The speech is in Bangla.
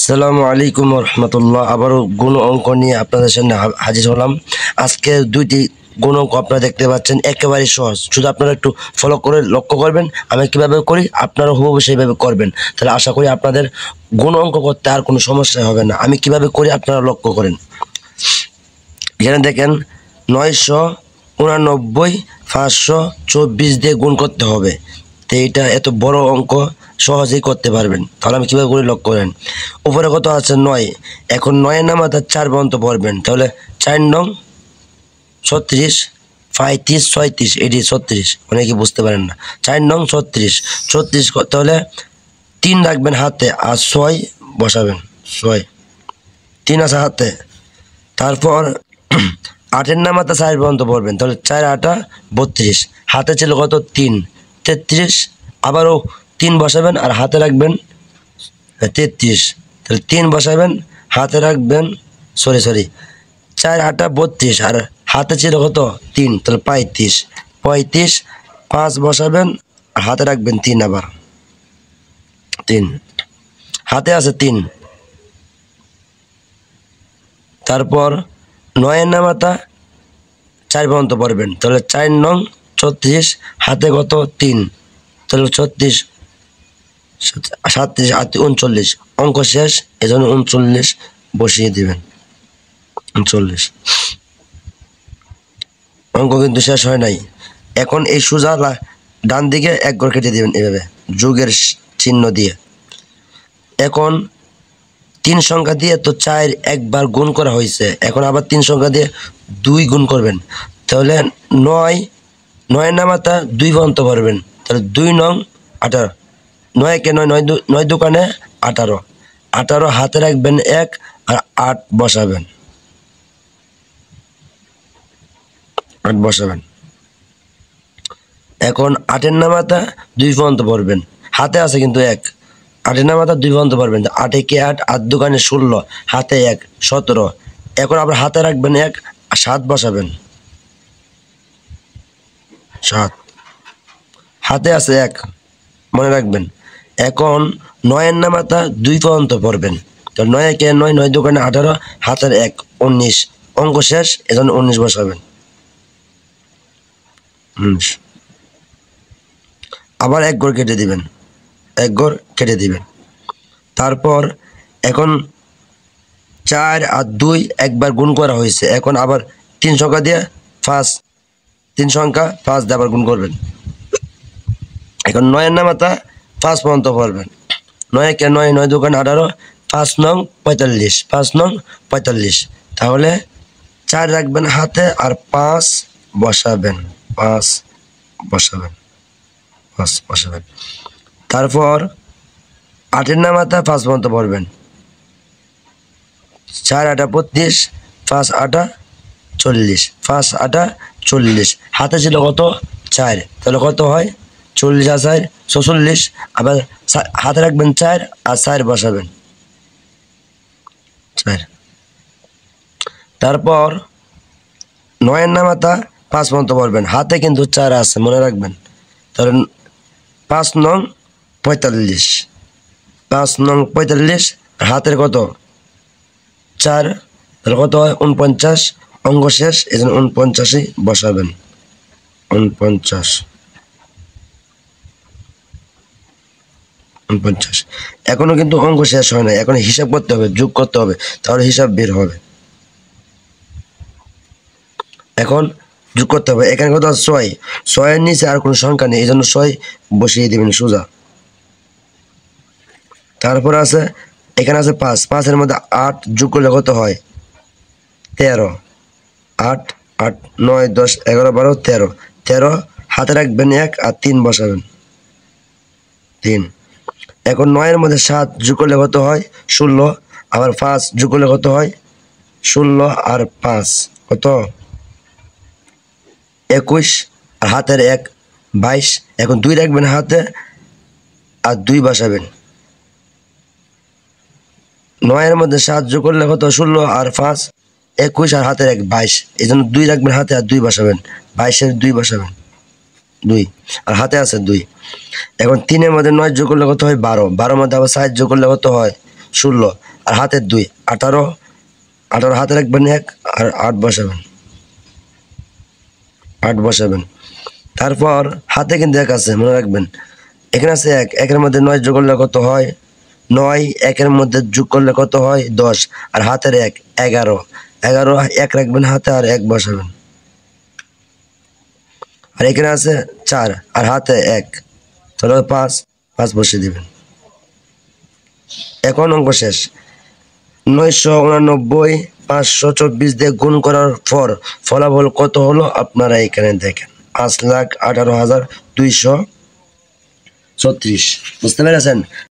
আসসালামু আলাইকুম রহমতুল্লাহ। আবারও গুণ অঙ্ক নিয়ে আপনাদের সামনে হাজির হলাম। আজকে দুইটি গুণ অঙ্ক আপনারা দেখতে পাচ্ছেন, একেবারে সহজ। শুধু আপনারা একটু ফলো করে লক্ষ্য করবেন আমি কিভাবে করি, আপনারা হুবহু সেইভাবে করবেন। তাহলে আশা করি আপনাদের গুণ অঙ্ক করতে আর কোনো সমস্যা হবে না। আমি কিভাবে করি আপনারা লক্ষ্য করেন। এখানে দেখেন 989 524 দিয়ে গুণ করতে হবে। তো এইটা এত বড় অঙ্ক সহজেই করতে পারবেন। তাহলে আমি কীভাবে করে লক্ষ্য করেন। উপরে কত আছে 9, এখন 9-এর নামাতে 4 পর্যন্ত পড়বেন। তাহলে 4 নং 36, 35, 36, এটি 36, অনেকে বুঝতে পারেন না। 4 নং 36, 36 তাহলে 3 রাখবেন হাতে আর 6 বসাবেন। 6, 3 আছে হাতে। তারপর 8-এর নামাতে 4 পর্যন্ত পড়বেন। তাহলে 4 8 32, হাতে ছিল কত 3, 33, আবারও 3 বসাবেন আর হাতে রাখবেন 33। তাহলে 3 বসাবেন, হাতে রাখবেন সরি 4 8 32 আর হাতে ছিল কত 3, তাহলে 35, 5 বসাবেন আর হাতে রাখবেন 3, আবার 3, হাতে আছে 3। তারপর 9-এর নামাতা 4 পর্যন্ত পড়বেন। তাহলে 4 নং 36, হাতে কত 3, তাহলে 36, 37, 39, অঙ্ক শেষ। এজন্য 39 বসিয়ে দিবেন। 39 অঙ্ক কিন্তু শেষ হয় নাই। এখন এই সোজা ডান দিকে 1 ঘর কেটে দিবেন এভাবে যোগের চিহ্ন দিয়ে। এখন 3 সংখ্যা দিয়ে তো 4 একবার গুণ করা হয়েছে, এখন আবার 3 সংখ্যা দিয়ে 2 গুণ করবেন। তাহলে 9-এর নামাতা 2 পর্যন্ত পারবেন। তাহলে 2 নং 18, 9 কে 9 দোকানে 18, হাতে রাখবেন 1 আর 8 বসাবেন। 8 বসাবেন। এখন 8-এর নামাতা 2 পর্যন্ত পড়বেন, হাতে আছে কিন্তু 1, 8-এর নামাতা 2 পর্যন্ত পড়বেন। 8 কে 8, 8 দোকানে 16, হাতে 1, 17। এখন আবার হাতে রাখবেন 1 আর 7 বসাবেন। 7, হাতে আছে 1, মনে রাখবেন। এখন 9-এর নামাতা 2 পর্যন্ত পড়বেন। তো 9 কে 9, 9 দোকানে 18, হাতের 1, 19, অঙ্ক শেষ। এজন্য 19 বসাবেন। 19, আবার 1 ঘর কেটে দিবেন, 1 ঘর কেটে দিবেন। তারপর এখন 4 আর 2 একবার গুণ করা হয়েছে। এখন আবার 3 সংখ্যা দিয়ে 3 সংখ্যা 5 দিয়ে আবার গুণ করবেন। এখন 9-এর নামাতা 5 পর্যন্ত পড়বেন। 9 কে 9, 9 দোকানে 18, 5 নং 45, 5 নং 45। তাহলে 4 রাখবেন হাতে আর 5 বসাবেন। 5 বসাবেন। তারপর 8-এর নামাতা 5 পর্যন্ত পড়বেন। 4 8 32, 5 8 40, 5 8 40, হাতে ছিল কত 4, তাহলে কত হয় 40 আর 4 46, আবার হাতে রাখবেন 4 আর 4 বসাবেন 4। তারপর 9-এর নামাতা 5 পর্যন্ত পড়বেন, হাতে কিন্তু 4 আছে, মনে রাখবেন। তাহলে 5 নং 45, 5 নং 45, হাতের কত 4, তাহলে কত হয় 49, অঙ্ক শেষ। এজন্য 49ই বসাবেন। 49, এখনো কিন্তু অঙ্ক শেষ হয় না, এখন হিসাব করতে হবে, যোগ করতে হবে, তাহলে হিসাব বের হবে। এখন যোগ করতে হবে। এখানে কত 6, 6-এর নিচে আর কোনো সংখ্যা নেই, এই জন্য 6 বসিয়ে দেবেন সোজা। তারপর আছে এখানে আছে 5, 5-এর মধ্যে 8 যোগ করলে কত হয় 13, 8 8 9 10 11 12 13, 13 হাতে রাখবেন 1 আর 3 বসাবেন 3। এখন 9-এর মধ্যে 7 যোগ করলে কত হয় 16, আবার 5 যোগ করলে কত হয় 16 আর 5 কত 21, আর হাতের 1 22। এখন 2 রাখবেন হাতে আর 2 বসাবেন। 9-এর মধ্যে 7 যোগ করলে কত 16 আর 5 21, আর হাতের 1 22, এই জন্য 2 রাখবেন হাতে আর 2 বসাবেন। 22-এর 2 বসাবেন 2, আর হাতে আছে 2। এখন 3-এর মধ্যে 9 যোগ করলে কত হয় 12, 12-এর মধ্যে আবার 7 যোগ করলে কত হয় 16, আর হাতের 2 18 18 হাতে রাখবেন 1 আর 8 বসাবেন 8 বসাবেন। তারপর হাতে কিন্তু 1 আছে মনে রাখবেন, এখানে আছে 1, 1-এর মধ্যে 9 যোগ করলে কত হয় 9, 1-এর মধ্যে যোগ করলে কত হয় 10, আর হাতের 1 11, 11 1 রাখবেন হাতে আর 1 বসাবেন। আর এখানে আছে 4 আর হাতে 1, তাহলে 5 5 বসিয়ে দিবেন। এখন অঙ্ক শেষ। 989 524 দিয়ে গুণ করার পর ফলাফল কত হলো আপনারা এখানে দেখেন, 5,18,236। বুঝতে পেরেছেন?